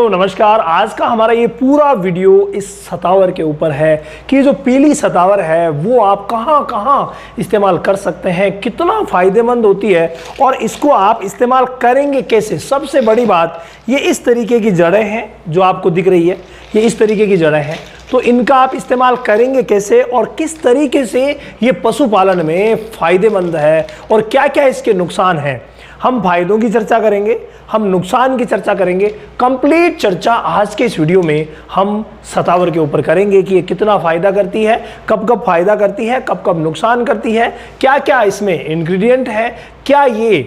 दोस्तों नमस्कार। आज का हमारा ये पूरा वीडियो इस सतावर के ऊपर है कि जो पीली सतावर है वो आप कहां कहां इस्तेमाल कर सकते हैं, कितना फ़ायदेमंद होती है और इसको आप इस्तेमाल करेंगे कैसे। सबसे बड़ी बात, ये इस तरीके की जड़ें हैं जो आपको दिख रही है, ये इस तरीके की जड़ें हैं, तो इनका आप इस्तेमाल करेंगे कैसे और किस तरीके से ये पशुपालन में फ़ायदेमंद है और क्या क्या इसके नुकसान हैं। हम फायदों की चर्चा करेंगे, हम नुकसान की चर्चा करेंगे। कंप्लीट चर्चा आज के इस वीडियो में हम सतावर के ऊपर करेंगे कि ये कितना फ़ायदा करती है, कब कब फ़ायदा करती है, कब कब नुकसान करती है, क्या क्या इसमें इंग्रेडिएंट है, क्या ये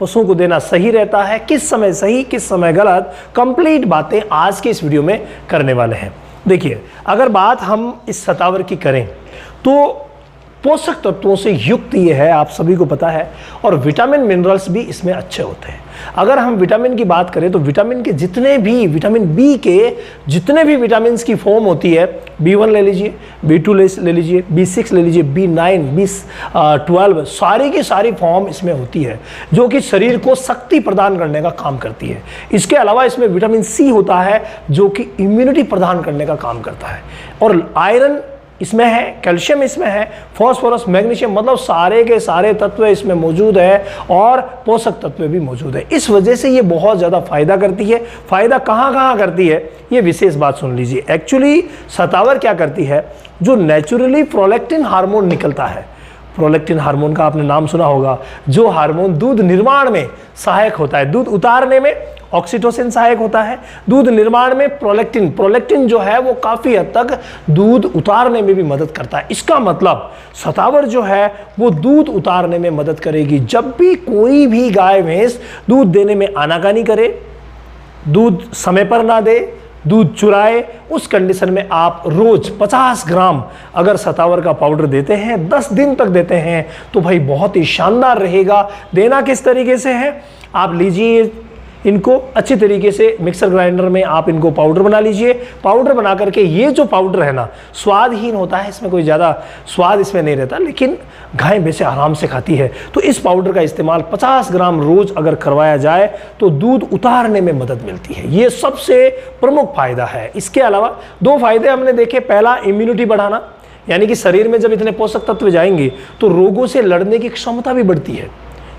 पशुओं को देना सही रहता है, किस समय सही किस समय गलत, कंप्लीट बातें आज के इस वीडियो में करने वाले हैं। देखिए, अगर बात हम इस सतावर की करें तो पोषक तत्वों से युक्त ये है, आप सभी को पता है, और विटामिन मिनरल्स भी इसमें अच्छे होते हैं। अगर हम विटामिन की बात करें तो विटामिन के जितने भी, विटामिन बी के जितने भी विटामिन की फॉर्म होती है, B1 ले लीजिए, B2 ले लीजिए, B6 ले लीजिए, B9, B12, सारी की सारी फॉर्म इसमें होती है जो कि शरीर को शक्ति प्रदान करने का काम करती है। इसके अलावा इसमें विटामिन सी होता है जो कि इम्यूनिटी प्रदान करने का काम करता है, और आयरन इसमें है, कैल्शियम इसमें है, फॉस्फोरस, मैग्नीशियम, मतलब सारे के सारे तत्व इसमें मौजूद है और पोषक तत्व भी मौजूद है। इस वजह से ये बहुत ज़्यादा फायदा करती है। फायदा कहाँ कहाँ करती है ये विशेष बात सुन लीजिए। एक्चुअली सतावर क्या करती है, जो नेचुरली प्रोलैक्टिन हार्मोन निकलता है, प्रोलैक्टिन हार्मोन का आपने नाम सुना होगा, जो हार्मोन दूध निर्माण में सहायक होता है, दूध उतारने में ऑक्सीटोसिन सहायक होता है, दूध निर्माण में प्रोलैक्टिन जो है वो काफ़ी हद तक दूध उतारने में भी मदद करता है। इसका मतलब सतावर जो है वो दूध उतारने में मदद करेगी। जब भी कोई भी गाय भैंस दूध देने में आनाकानी करे, दूध समय पर ना दे, दूध चुराए, उस कंडीशन में आप रोज 50 ग्राम अगर सतावर का पाउडर देते हैं, 10 दिन तक देते हैं, तो भाई बहुत ही शानदार रहेगा। देना किस तरीके से है, आप लीजिए इनको अच्छी तरीके से मिक्सर ग्राइंडर में आप इनको पाउडर बना लीजिए। पाउडर बना करके, ये जो पाउडर है ना, स्वादहीन होता है, इसमें कोई ज़्यादा स्वाद इसमें नहीं रहता, लेकिन गाय भैंसे आराम से खाती है। तो इस पाउडर का इस्तेमाल 50 ग्राम रोज अगर करवाया जाए तो दूध उतारने में मदद मिलती है। ये सबसे प्रमुख फायदा है। इसके अलावा 2 फायदे हमने देखे। पहला, इम्यूनिटी बढ़ाना, यानी कि शरीर में जब इतने पोषक तत्व जाएंगे तो रोगों से लड़ने की क्षमता भी बढ़ती है,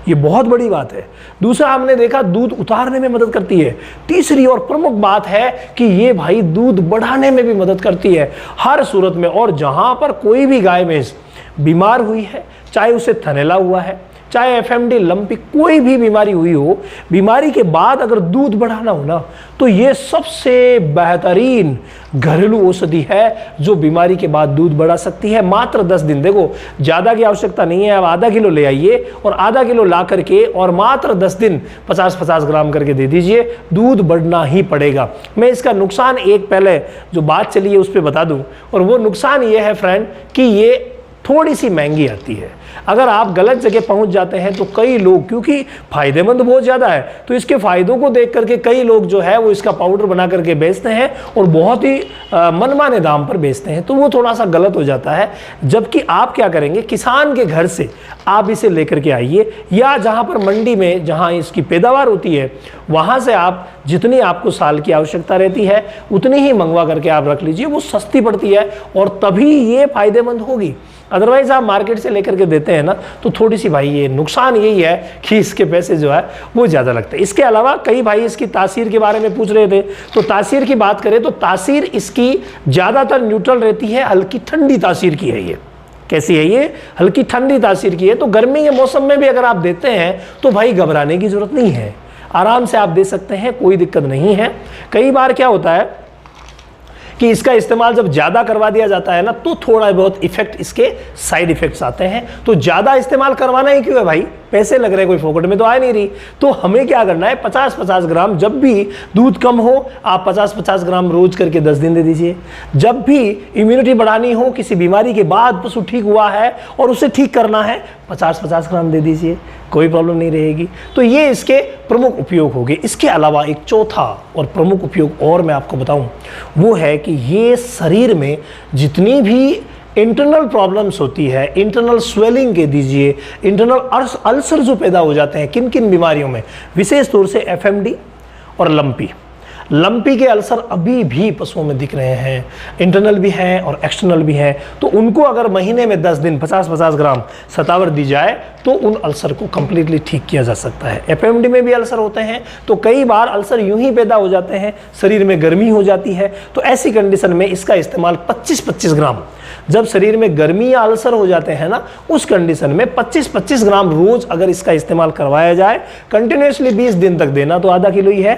ये बहुत बड़ी बात है। दूसरा, हमने देखा दूध उतारने में मदद करती है। तीसरी और प्रमुख बात है कि ये भाई दूध बढ़ाने में भी मदद करती है हर सूरत में। और जहां पर कोई भी गाय भैंस बीमार हुई है, चाहे उसे थनैला हुआ है, चाहे FMD, लंपी, कोई भी बीमारी हुई हो, बीमारी के बाद अगर दूध बढ़ाना हो ना, तो ये सबसे बेहतरीन घरेलू औषधि है जो बीमारी के बाद दूध बढ़ा सकती है। मात्र 10 दिन, देखो ज़्यादा की आवश्यकता नहीं है। आप आधा किलो ले आइए और आधा किलो ला करके और मात्र 10 दिन 50-50 ग्राम करके दे दीजिए, दूध बढ़ना ही पड़ेगा। मैं इसका नुकसान एक पहले जो बात चली है उस पर बता दूं, और वो नुकसान ये है फ्रेंड कि ये थोड़ी सी महंगी आती है। अगर आप गलत जगह पहुंच जाते हैं तो कई लोग, क्योंकि फायदेमंद बहुत ज़्यादा है, तो इसके फायदों को देख करके कई लोग जो है वो इसका पाउडर बना करके बेचते हैं और बहुत ही मनमाने दाम पर बेचते हैं, तो वो थोड़ा सा गलत हो जाता है। जबकि आप क्या करेंगे, किसान के घर से आप इसे लेकर के आइए, या जहाँ पर मंडी में जहाँ इसकी पैदावार होती है वहाँ से आप जितनी आपको साल की आवश्यकता रहती है उतनी ही मंगवा करके आप रख लीजिए, वो सस्ती पड़ती है और तभी ये फायदेमंद होगी। अदरवाइज आप मार्केट से लेकर के देते हैं ना, तो थोड़ी सी भाई ये नुकसान यही है कि इसके पैसे जो है वो ज़्यादा लगते हैं। इसके अलावा कई भाई इसकी तासीर के बारे में पूछ रहे थे, तो तासीर की बात करें तो तासीर इसकी ज़्यादातर न्यूट्रल रहती है, हल्की ठंडी तासीर की है। ये कैसी है, ये हल्की ठंडी तासीर की है। तो गर्मी के मौसम में भी अगर आप देते हैं तो भाई घबराने की ज़रूरत नहीं है, आराम से आप दे सकते हैं, कोई दिक्कत नहीं है। कई बार क्या होता है कि इसका इस्तेमाल जब ज़्यादा करवा दिया जाता है ना, तो थोड़ा बहुत इफेक्ट, इसके साइड इफेक्ट्स आते हैं। तो ज़्यादा इस्तेमाल करवाना ही क्यों है भाई, पैसे लग रहे हैं, कोई फोकट में तो आ नहीं रही। तो हमें क्या करना है, 50-50 ग्राम, जब भी दूध कम हो आप 50-50 ग्राम रोज करके 10 दिन दे दीजिए। जब भी इम्यूनिटी बढ़ानी हो, किसी बीमारी के बाद पशु ठीक हुआ है और उसे ठीक करना है, 50-50 ग्राम दे दीजिए, कोई प्रॉब्लम नहीं रहेगी। तो ये इसके प्रमुख उपयोग हो गए। इसके अलावा एक चौथा और प्रमुख उपयोग और मैं आपको बताऊं, वो है कि ये शरीर में जितनी भी इंटरनल प्रॉब्लम्स होती है, इंटरनल स्वेलिंग के दीजिए, इंटरनल अल्सर जो पैदा हो जाते हैं किन किन बीमारियों में, विशेष तौर से FMD और लंपी, लंपी के अल्सर अभी भी पशुओं में दिख रहे हैं, इंटरनल भी हैं और एक्सटर्नल भी हैं, तो उनको अगर महीने में 10 दिन 50-50 ग्राम सतावर दी जाए तो उन अल्सर को कंप्लीटली ठीक किया जा सकता है। एफएमडी में भी अल्सर होते हैं, तो कई बार अल्सर यूं ही पैदा हो जाते हैं, शरीर में गर्मी हो जाती है, तो ऐसी कंडीशन में इसका इस्तेमाल 25-25 ग्राम, जब शरीर में गर्मी या अल्सर हो जाते हैं ना, उस कंडीशन में 25-25 ग्राम रोज अगर इसका इस्तेमाल करवाया जाए, कंटिन्यूसली 20 दिन तक देना तो आधा किलो ही है,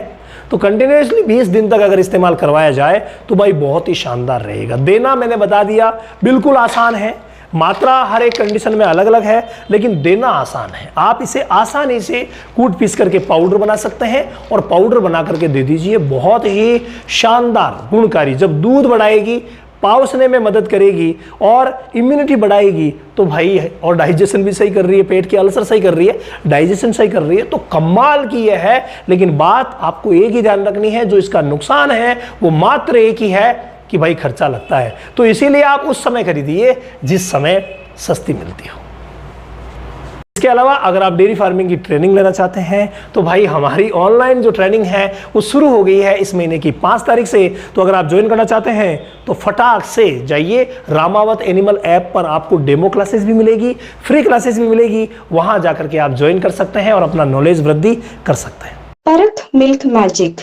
तो कंटिन्यूसली 20 दिन तक अगर इस्तेमाल करवाया जाए तो भाई बहुत ही शानदार रहेगा। देना मैंने बता दिया बिल्कुल आसान है, मात्रा हर एक कंडीशन में अलग अलग है, लेकिन देना आसान है। आप इसे आसानी से कूट पीस करके पाउडर बना सकते हैं और पाउडर बना करके दे दीजिए, बहुत ही शानदार गुणकारी। जब दूध बढ़ाएगी, पावसने में मदद करेगी और इम्यूनिटी बढ़ाएगी तो भाई, और डाइजेशन भी सही कर रही है, पेट के अल्सर सही कर रही है, डाइजेशन सही कर रही है, तो कमाल की यह है। लेकिन बात आपको एक ही ध्यान रखनी है, जो इसका नुकसान है वो मात्र एक ही है कि भाई खर्चा लगता है, तो इसीलिए आप उस समय खरीदिए जिस समय सस्ती मिलती हो। इसके अलावा अगर आप डेयरी फार्मिंग की ट्रेनिंग लेना चाहते हैं तो भाई हमारी ऑनलाइन जो ट्रेनिंग है वो शुरू हो गई है इस महीने की 5 तारीख से, तो अगर आप ज्वाइन करना चाहते हैं तो फटाक से जाइए, रामावत एनिमल ऐप पर आपको डेमो क्लासेस भी मिलेगी, फ्री क्लासेस भी मिलेगी, वहां जाकर के आप ज्वाइन कर सकते हैं और अपना नॉलेज वृद्धि कर सकते हैं। परख मिल्क मैजिक,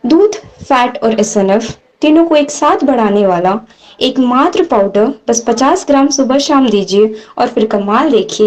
दूध, फैट और एसएनएफ तीनों को एक साथ बढ़ाने वाला एकमात्र पाउडर, बस 50 ग्राम सुबह शाम दीजिए और फिर कमाल देखिए।